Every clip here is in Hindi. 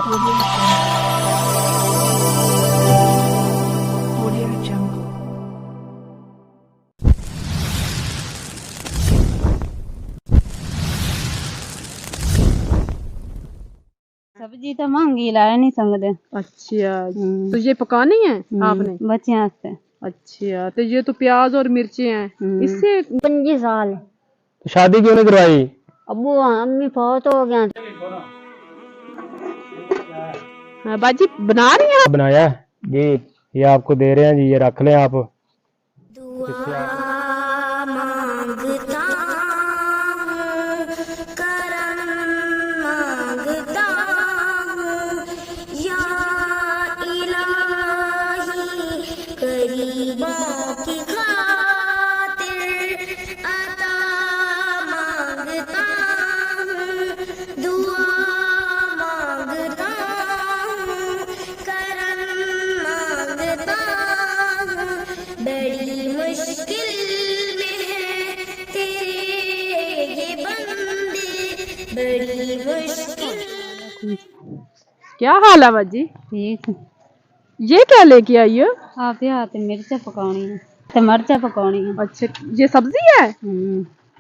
Audio Audio Jungle. सब्जी तो महंगी ला नहीं सकते। अच्छा, तो ये पकानी है आपने बच्चे वास्ते। अच्छा, तो ये तो प्याज और मिर्ची हैं इससे 25 साल। तो शादी क्यों नहीं करवाई? अबू अम्मी बहुत हो गया। हाँ, बाजी बना रही हैं बनाया है? जी ये आपको दे रहे हैं जी, ये रख लें आप। दुआ मांगता हूँ, करम मांगता हूँ, या इलाही गरीबों की खातिर अता मांगता हूँ, दुआ मांगता हूँ, करम मांगता हूँ, बड़ी मुश्किल में है तेरे ये बंदे, बड़ी मुश्किल। क्या हाल है बाजी? ठीक। ये क्या लेके आई हो? आप हाथ मिर्चा पकानी है तो मिर्चा पकानी है। अच्छा, ये सब्जी है?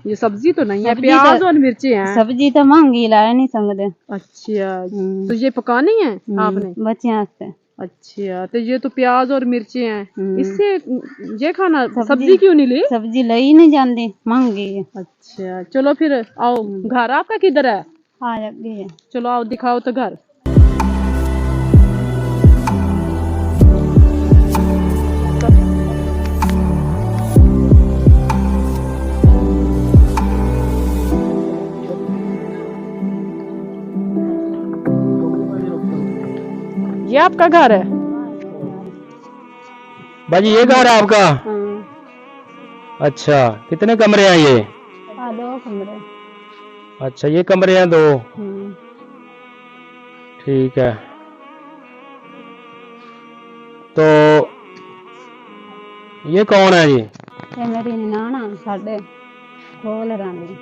ये सब्जी तो नहीं है, प्याज और मिर्ची हैं। सब्जी तो महंगी ला नहीं सकते। अच्छा, तो ये पकानी है आपने बच्चे वास्ते। अच्छा, तो ये तो प्याज और मिर्ची हैं इससे ये खाना सब्जी क्यों नहीं ली? सब्जी लई नहीं जाती, महंगी है। अच्छा, चलो फिर आओ। घर आपका किधर है? आ लगी है। चलो आओ दिखाओ तो घर। ये आपका घर है? बाजी ये घर है आपका? अच्छा, कितने कमरे हैं ये? 2 कमरे। अच्छा, ये कमरे हैं 2। ठीक है, तो ये कौन है जी? ये मेरी नाना साढ़े खोल रानी।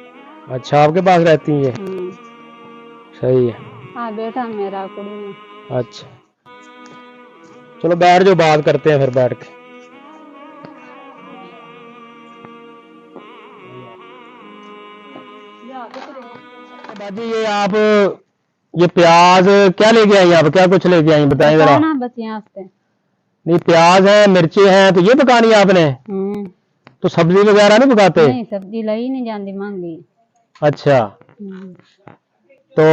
अच्छा, आपके पास रहती हैं ये? सही है। हाँ बेटा मेरा कुड़ी में। अच्छा, चलो बैठ जाओ, बात करते हैं फिर बैठ के। बाजी ये आप ये प्याज क्या लेके आई? आप क्या कुछ लेके आई बताएं जरा। बच्चे वास्ते। नहीं, प्याज है, मिर्ची है, तो ये पकानी है आपने? तो सब्जी वगैरह नहीं पकाते? नहीं, सब्जी लाई नहीं जाती, महंगी। अच्छा, तो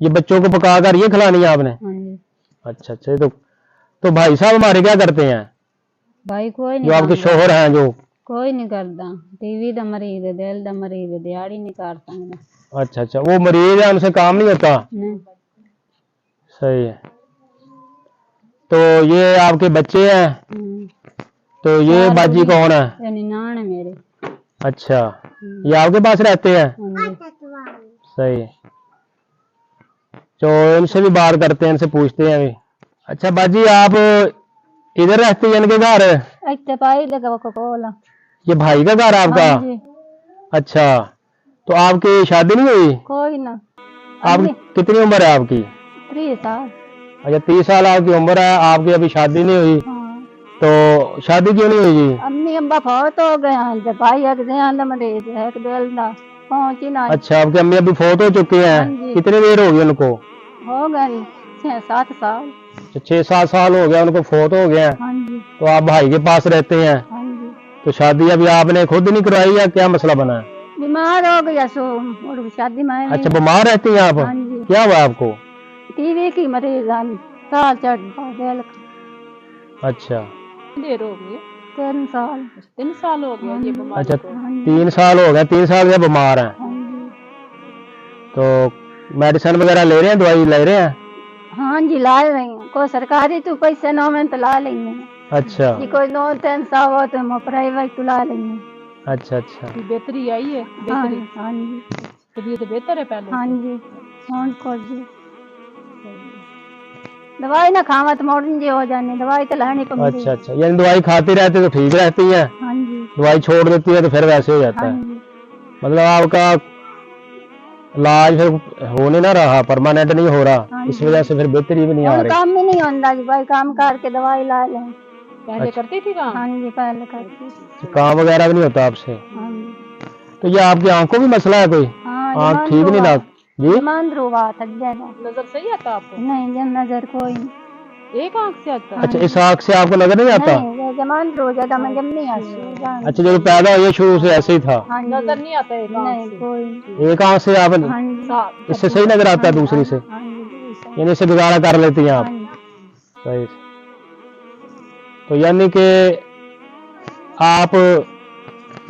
ये बच्चों को पकाकर ये खिलानी है आपने? अच्छा अच्छा, तो भाई साहब हमारे क्या करते हैं? भाई कोई नहीं, जो आपके शोहर हैं जो? कोई नहीं करता। टीवी दा मरीज है, दिल दा मरीज है, दिहाड़ी नहीं कर सकता। अच्छा अच्छा, वो मरीज है, उनसे काम नहीं होता? नहीं। सही है। तो ये आपके बच्चे हैं? तो ये बाजी कौन है? ये निनान है मेरे। अच्छा, ये आपके पास रहते हैं? सही है, तो इनसे भी बात करते हैं, इनसे पूछते हैं अभी। अच्छा बाजी, आप इधर रहती हैं इनके घर? ये भाई का घर आपका? अच्छा, तो आपकी शादी नहीं हुई? कोई ना। आप कितनी उम्र है आपकी? 3 साल। अच्छा, 30 साल आपकी उम्र है, आपकी अभी शादी नहीं हुई? तो शादी क्यों नहीं हुई जी? अम्मी अब्बा बहुत हो गए हैं, भाई एक मरीज है, एक दिल दा पहुंची ना। अच्छा, आपके अम्मी अभी फोत हो चुके हैं? कितनी देर हो गई उनको? हो गए 6-7 साल। 6-7 साल हो गया उनको फोत हो गया। तो आप भाई के पास रहते हैं? तो शादी अभी आपने खुद नहीं करवाई या क्या मसला बना है? बीमार हो गया सो और शादी में। अच्छा, बीमार रहती हैं आप? क्या हुआ आपको? टीवी की मरीज साल चढ़ दिल। अच्छा, देर हो गई? 3 साल। 3 साल हो गया ये बीमारी अच्छा, को? 3 साल हो गए, 3 साल से बीमार हैं। तो मेडिसिन वगैरह ले रहे हैं, दवाई ले रहे हैं? हाँ जी, ला रही हैं। कोई सरकारी तो पैसे न में तो ला लेंगे। अच्छा जी, कोई 2-3 सौ हो तो हम प्राइवेट तो ला लेंगे। अच्छा अच्छा, बेहतरी आई है? बेहतरी? हाँ जी। तबीयत बेहतर है पहले? हाँ जी, फोन कर जी। दवाई ना खावा तो मॉडर्न जी हो जाने, दवाई तो लानी पड़ती। अच्छा अच्छा, यानी दवाई खाती रहती तो ठीक रहती है? हाँ जी। दवाई छोड़ देती है तो फिर वैसे हो जाता है? मतलब आपका इलाज फिर होने ना रहा, परमानेंट नहीं हो रहा, इस वजह से फिर बेहतरी भी नहीं आ और रही। काम भी नहीं होता जी भाई, काम करके दवाई ला लें। पहले करती थी काम? हाँ जी पहले करती थी। काम वगैरह भी नहीं होता आपसे? हाँ जी। तो ये आपकी आंखों में मसला है कोई? हाँ आंख ठीक नहीं लग जी? जमांद्र हुआ था ज्यादा। नजर सही आता आपको? नहीं जब नजर कोई नहीं। एक आंख से आता है? अच्छा, इस आंख से आपको नजर नहीं आता? नहीं ये जमांद्र हो जाता, मैं जब नहीं आती। अच्छा, जब पैदा हुए शुरू से ऐसे ही था? हाँ जी। नजर नहीं आता एक आंख नहीं से? कोई। एक आंख से आप हाँ जी। साफ- इससे सही नजर आता है, दूसरी से हाँ जी। यानी इससे गुजारा कर लेती हैं आप? हाँ जी। सही। तो यानी कि आप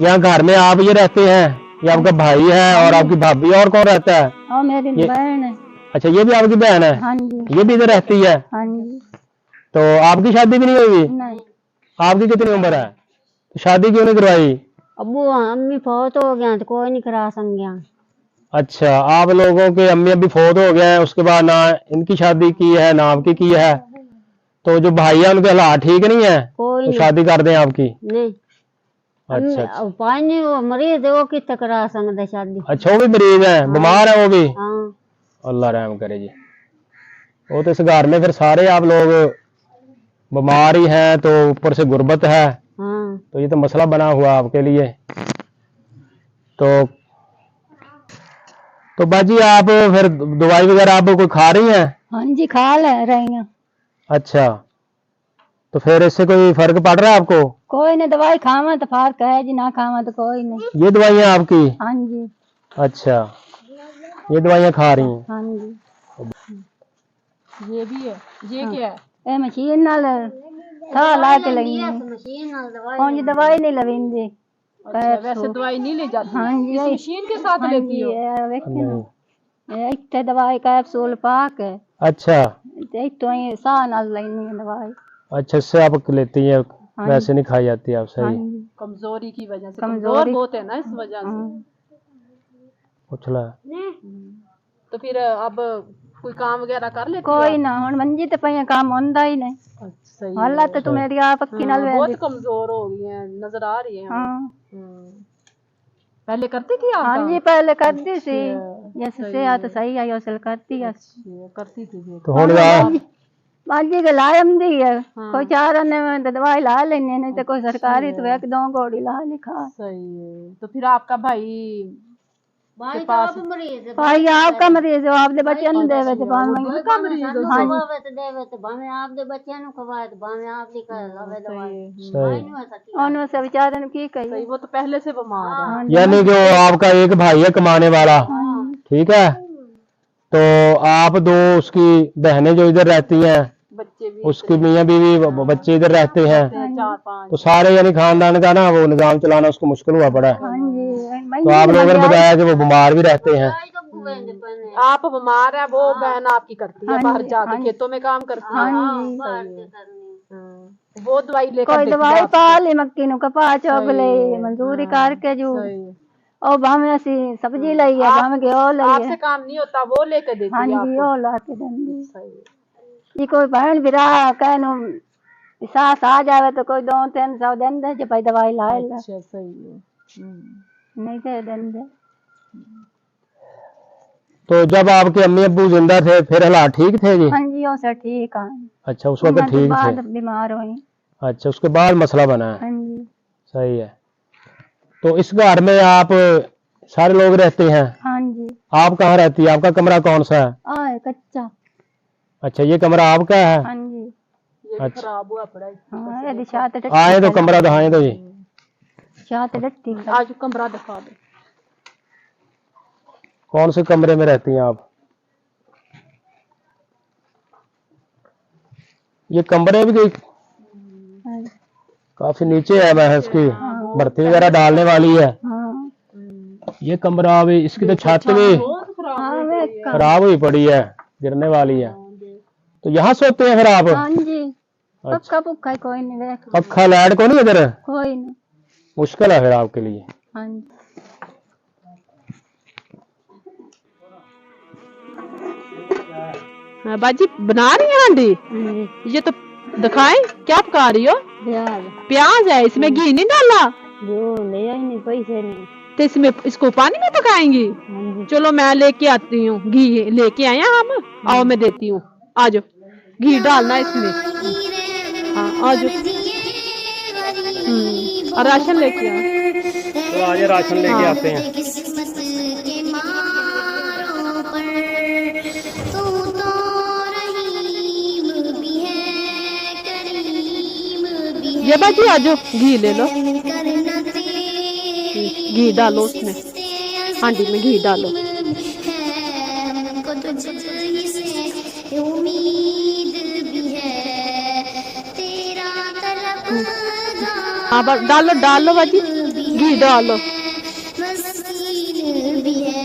यहाँ घर में आप ये रहते हैं, ये आपका भाई है और आपकी भाभी, और कौन रहता है? और मेरी बहन है। अच्छा, ये भी आपकी बहन है? हाँ जी। ये भी इधर रहती है? हाँ जी। तो आपकी शादी भी नहीं हुई? नहीं। आपकी कितनी उम्र है? तो शादी क्यों नहीं करवाई? अबू अम्मी फौत हो गया तो कोई नहीं करा सक गया। अच्छा, आप लोगों के अम्मी अभी फौत हो गए हैं, उसके बाद ना इनकी शादी की है ना आपकी की है, तो जो भाई है उनके हालात ठीक नहीं है कोई तो नहीं। शादी कर दें आपकी? नहीं। अच्छा पानी वो मरीज है, वो कित करा सकते शादी। अच्छा, वो भी मरीज है, बीमार है वो भी? हाँ। अल्लाह रहम करे जी। वो तो इस घर में फिर सारे आप लोग बीमार ही हैं, तो ऊपर से गुर्बत है, हाँ। तो ये तो मसला बना हुआ आपके लिए। तो बाजी आप फिर दवाई वगैरह आप कोई खा रही हैं? हाँ जी खा ले रही हैं। अच्छा, तो फिर इससे कोई फर्क पड़ रहा है आपको? कोई नहीं, दवाई खावा तो फर्क है जी, ना खावा तो कोई नहीं। ये दवाइयाँ आपकी? हाँ जी। अच्छा, ये दवाइयाँ खा रही हैं? हाँ जी। ये भी है? ये क्या है? ए मशीन नाल था ला के लगी है। हाँ जी दवाई नहीं लविंदी। अच्छा, वैसे दवाई नहीं ले जाती? हाँ जी। इस मशीन के साथ लेती हो? एक दवाई कैप्सूल पाक है। अच्छा एक तो साह नाल लेनी है दवाई। अच्छा, इससे आप लेती हैं, वैसे नहीं खाई जाती आप? हाँ सही। जी। कमजोरी की वजह से? कमजोरी कमजोर बहुत है ना इस वजह से। उछला तो फिर अब कोई काम वगैरह कर लेती हो? कोई ना हुन मंजी ते पई काम होंदा ही नहीं। सही है। हालत तो मेरी आप पक्की नाल बहुत वेंदी। कमजोर हो गई है, नजर आ रही है। हाँ। पहले करती थी आप? हाँ जी पहले करती थी, जैसे सेहत सही आई उसे करती है। करती थी फिर? तो हुन बाजी के लायम दी है। कोई चार आने में तो दवाई ला लेने, नहीं तो कोई सरकारी तो एक दो गोली ला लिखा। सही है। तो फिर आपका भाई के पास भाई आपका मरीज हो, आपके बच्चे नु देवे ते भावे दिल का मरीज हो? हाँ जी। सही। उन से बेचारे ने की कही। सही, वो तो पहले से बीमार है। हाँ जी। यानी कि वो आपका एक भाई है कमाने वाला, ठीक है, तो आप दो उसकी बहनें जो इधर रहती हैं, बच्चे भी उसकी मियाँ बीवी बच्चे इधर रहते हैं, चार पांच। तो सारे यानी खानदान का ना वो निजाम चलाना उसको मुश्किल हुआ पड़ा है। हाँ जी। तो आप लोगों ने बताया कि वो बीमार भी रहते हैं। आप बीमार है, वो बहन आपकी करती है, बाहर जाके खेतों में काम करती है। हाँ जी। सही है। वो दवाई लेकर कोई देती है दवाई आपको? पा ली मक्की नु कपा चोगले मंजूरी करके जो सही है। ओ भावे असी सब्जी लई है, भावे के ओ लई आपसे है। काम नहीं होता, वो लेकर देती हाँ है जी आपको? ओ ला के देंदी। सही है। जी कोई बहन बिरा कहनु सास आ जावे तो कोई 200-300 देंदे जे भाई दवाई लाए ले, अच्छा, सही है। नहीं दे देंदे। तो जब आपके अम्मी अब्बू जिंदा थे फिर हालात ठीक थे जी? हाँ जी ओ से ठीक है। अच्छा, उस वक्त ठीक बाद थे? बीमार हुई। अच्छा, उसके बाद मसला बना है। हाँ जी। सही है। तो इस घर में आप सारे लोग रहते हैं? हाँ जी। आप कहाँ रहती है? आपका कमरा कौन सा है? आए कच्चा। अच्छा, ये कमरा आपका है? हाँ जी। ये भी खराब हुआ पड़ा है। हाँ ये दिशा ते आए तो कमरा दिखाएं तो जी। शात डट्टी। आज कमरा दिखा दो। कौन से कमरे में रहती हैं आप? ये कमरे भी काफी नीचे है, महज की भर्ती वगैरह डालने वाली है। हाँ। ये कमरा भी, इसकी तो छत भी हाँ वे खराब हुई पड़ी है, गिरने वाली है। तो यहाँ सोते हैं फिर आप? हाँ जी। पक्का पुक्का कोई नहीं वे पक्का लाइट को नहीं इधर? कोई नहीं। मुश्किल है फिर आपके लिए। हाँ जी। बाजी बना रही है हांडी? ये तो दिखाएं, क्या पका रही हो? प्याज प्याज है, इसमें घी नहीं डाला? जो ले आई नहीं पैसे नहीं। तो इसमें इसको पानी में पकाएंगी? हाँ जी। चलो मैं लेके आती हूँ, घी लेके आए हैं हम। आओ मैं देती हूँ, आ जाओ, घी डालना इसमें। हाँ आ जाओ। और राशन लेके आओ। तो आज राशन लेके आते हैं। किस्मत के मारों पर तू तो रहीम भी है, करीम भी है। ये बाजी आ जाओ, घी ले लो, करना घी डालो उसमें, हांडी में घी डालो। हमको तुझी से उम्मीद भी है, तेरा तलबगार हाँ डालो डालो बाजी, घी डालो। मस्कीन भी है,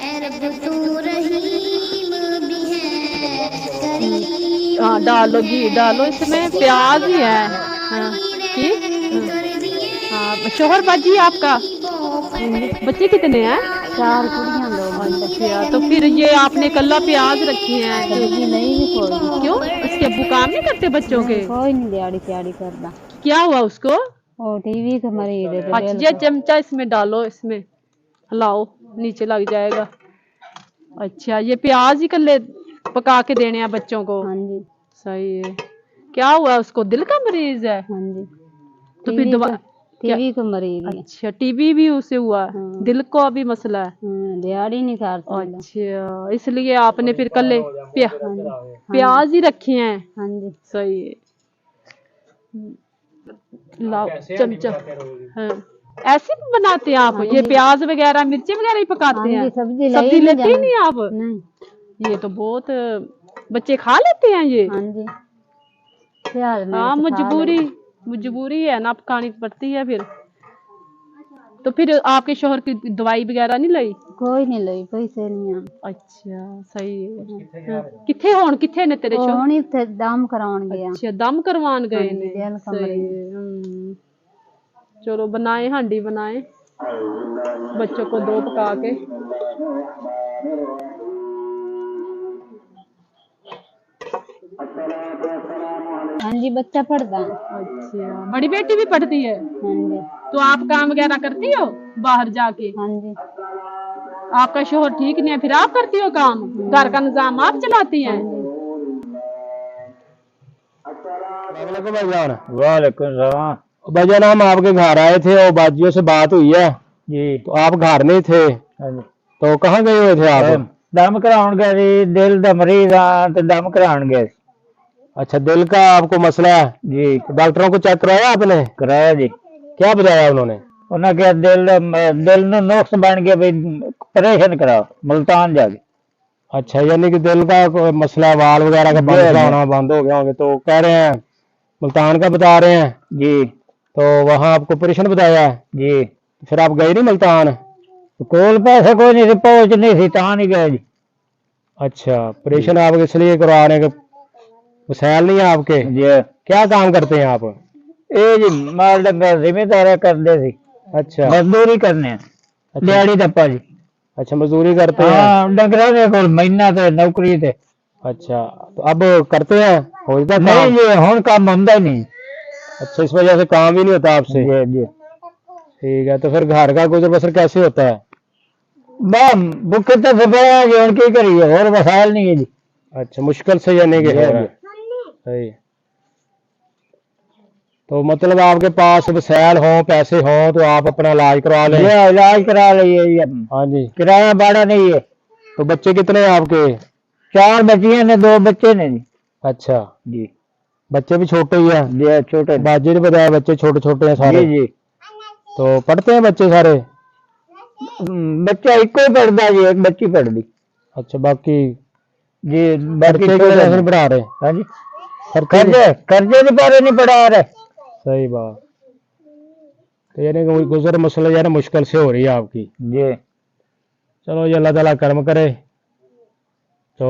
ऐ रब तू रहीम भी है, करीम हाँ डालो, घी डालो, इसमें प्याज ही है। हाँ ठीक। हाँ शोहर बाजी आपका, बच्चे कितने हैं? 4 कुड़ियां लोग। अच्छा, तो फिर ये आपने कल्ला प्याज रखी है? सब्जी नहीं भी कोई। क्यों, इसके अब्बू काम नहीं करते बच्चों के? कोई नहीं दिहाड़ी त्याड़ी करता। क्या हुआ उसको? वो टीवी का मरीज है तो अच्छा, ये चमचा इसमें डालो, इसमें हिलाओ, नीचे लग जाएगा। अच्छा, ये प्याज ही कल्ले पका के देने हैं बच्चों को? हाँ जी। सही है। क्या हुआ उसको, दिल का मरीज है? हाँ जी। तो फिर दवा, टीवी का मरीज है। अच्छा टीबी भी उसे हुआ है? हाँ। दिल को अभी मसला है? दिहाड़ी नहीं करता। अच्छा, इसलिए आपने फिर कल प्याज ही रखे हैं? हाँ जी। सही है। लाओ चमचा। हाँ ऐसे भी बनाते हैं आप? ये प्याज वगैरह मिर्ची वगैरह ही पकाते हैं? सब्जी लेते ही नहीं आप? नहीं। ये तो बहुत बच्चे खा लेते हैं ये? हाँ जी। प्याज हाँ मजबूरी है ना, पकानी पड़ती है फिर। तो फिर आपके शोहर की दवाई वगैरह नहीं लाई? कोई नहीं लाई, पैसे नहीं आ। अच्छा सही है। किथे ने तेरे शोहर? होनी थे दम कराउन गया। अच्छा दम करवान गए ने। दिल का सही मरीज। है। चलो बनाए, हांडी बनाए बच्चों को दो पका के। हाँ जी, बच्चा पढ़ता है। अच्छा, बड़ी बेटी भी पढ़ती है? हाँ जी। तो आप काम वगैरह करती हो बाहर जाके? हाँ जी। आपका शोहर ठीक नहीं है, फिर आप करती हो काम? घर का निजाम आप चलाती हैं? वालेकुम सलाम। भाईजान हम आपके घर आए थे और बाजियों से बात हुई है जी, तो आप घर नहीं थे। तो कहाँ गए हुए थे आप? दम कराउन गए, दिल दा मरीज आ ते दम कराउन गए। अच्छा, दिल का आपको मसला है जी। तो डॉक्टरों को चेक कराया आपने? कराया जी। क्या बताया उन्होंने? उन्हें क्या दिल नु नुक्स बन गया, भाई ऑपरेशन कराओ मुल्तान जाके। अच्छा, यानी कि दिल का कोई मसला, वाल वगैरह का बंद होना बंद हो गया होंगे, तो कह रहे हैं मुल्तान का बता रहे हैं जी। तो वहाँ आपको ऑपरेशन बताया है जी। फिर आप गए नहीं मुल्तान? कोल पैसे कोई नहीं थे, पहुंच नहीं थी, ता नहीं गए जी। अच्छा, ऑपरेशन आप इसलिए करवा रहे हैं कि वसैल नहीं है आपके? जी। क्या काम करते हैं आप? ए जी माल डंगर जिम्मेदार करते थे। अच्छा, मजदूरी करने, दिहाड़ी टप्पा जी। अच्छा मजदूरी करते हैं। हाँ, डंगर दे कोल महीना ते नौकरी ते। अच्छा, तो अब करते हैं, हो जाता नहीं काम? जी, हुन काम होंदा ही नहीं। अच्छा, इस वजह से काम ही नहीं होता आपसे? जी जी। ठीक है, तो फिर घर का गुजर बसर कैसे होता है? भुखे तो सफेद जी, हुन की करिए, और वसाइल नहीं है जी। अच्छा, मुश्किल से यानी कि जी, हो रहा है। सही। तो मतलब आपके पास वसैल हो, पैसे हो तो आप अपना इलाज करवा लें? ये इलाज करा लिये जी। हाँ जी। किराया भाड़ा नहीं है। तो बच्चे कितने हैं आपके? 4 बच्चियां ने, 2 बच्चे ने जी। अच्छा जी। बच्चे भी छोटे ही हैं? जी छोटे। बाजी ने बताया बच्चे छोटे छोटे हैं सारे? जी जी। तो पढ़ते हैं बच्चे सारे? बच्चा एक ही पढ़ता जी, एक बच्ची पढ़ती। अच्छा, बाकी जी बाकी खर्चे की वजह से नहीं पढ़ा रहे? हाँ जी। खर्चे कर्जे के बारे नहीं पढ़ा रहे। सही बात। तो यानी कि गुजर मसला यानी मुश्किल से हो रही है आपकी? जी। चलो ये अल्लाह ताला कर्म करे। तो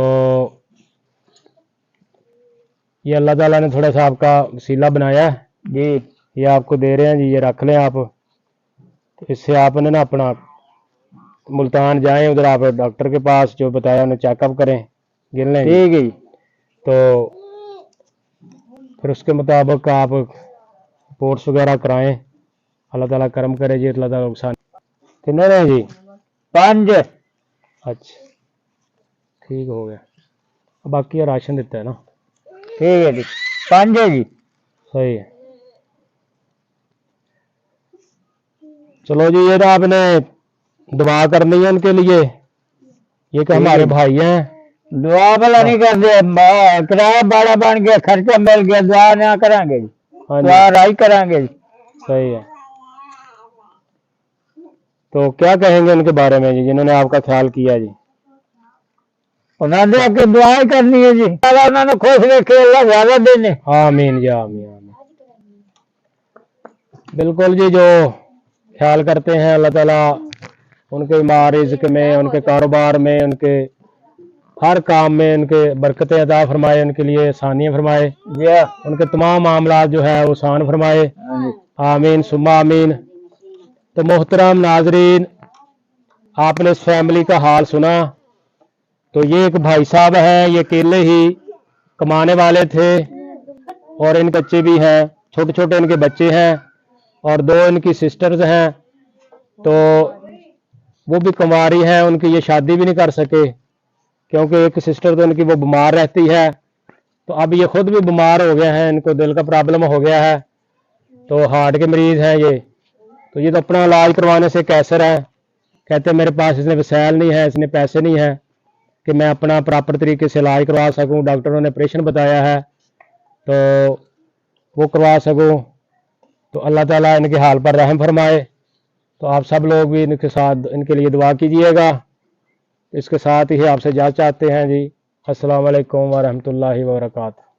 ये अल्लाह ताला ने थोड़ा सा आपका वसीला बनाया है जी। ये आपको दे रहे हैं जी, ये रख लें आप। तो इससे आपने ना अपना मुल्तान जाएं, उधर आप डॉक्टर के पास जो बताया उन्हें चेकअप करें, गिन लें। ठीक है जी। तो फिर उसके मुताबिक आप रिपोर्ट्स वगैरह कराएं। अल्लाह ताला करम करे जी, अल्लाह ताला नुकसान कितने ने जी? 5। अच्छा ठीक हो गया, बाकी ये राशन देता है ना। ठीक है जी, 5 है जी। सही है। चलो जी, ये तो आपने दुआ करनी है उनके लिए, ये कि हमारे भाई हैं। दुआ भला नहीं करते, किराया भाड़ा बन गया, खर्चा मिल गया, दुआ ना करांगे जी, हाँ दुआ जी राई करांगे जी। सही है। तो क्या कहेंगे उनके बारे में जी, जिन्होंने आपका ख्याल किया जी? उन्होंने आके दुआ ही करनी है जी, अल्लाह उन्होंने खुश रखे, अल्लाह ज्यादा देने। आमीन जी, आमीन आमीन। बिल्कुल जी, जो ख्याल करते हैं अल्लाह ताला उनके माल रिज़्क़ में, उनके कारोबार में, उनके हर काम में उनके बरकतें अता फरमाए, उनके लिए आसानियाँ फरमाए, उनके तमाम मामला जो है वो आसान फरमाए। आमीन सुम्मा आमीन। तो मोहतरम नाजरीन, आपने इस फैमिली का हाल सुना। तो ये एक भाई साहब है, ये अकेले ही कमाने वाले थे और इन बच्चे भी हैं, छोटे छोटे इनके बच्चे हैं और 2 इनकी सिस्टर्स हैं। तो वो भी कुंवारी हैं, उनकी ये शादी भी नहीं कर सके क्योंकि एक सिस्टर तो इनकी वो बीमार रहती है। तो अब ये खुद भी बीमार हो गए हैं, इनको दिल का प्रॉब्लम हो गया है, तो हार्ट के मरीज हैं ये। तो ये तो अपना इलाज करवाने से कैसर है, कहते हैं मेरे पास इसने वसैल नहीं है, इसने पैसे नहीं है कि मैं अपना प्रॉपर तरीके से इलाज करवा सकूं, डॉक्टरों ने ऑपरेशन बताया है तो वो करवा सकूं। तो अल्लाह ताला इनके हाल पर रहम फरमाए। तो आप सब लोग भी इनके साथ इनके लिए दुआ कीजिएगा। इसके साथ ही आपसे इजाज़त चाहते हैं जी। अस्सलाम वालेकुम व रहमतुल्लाहि व बरकातहू।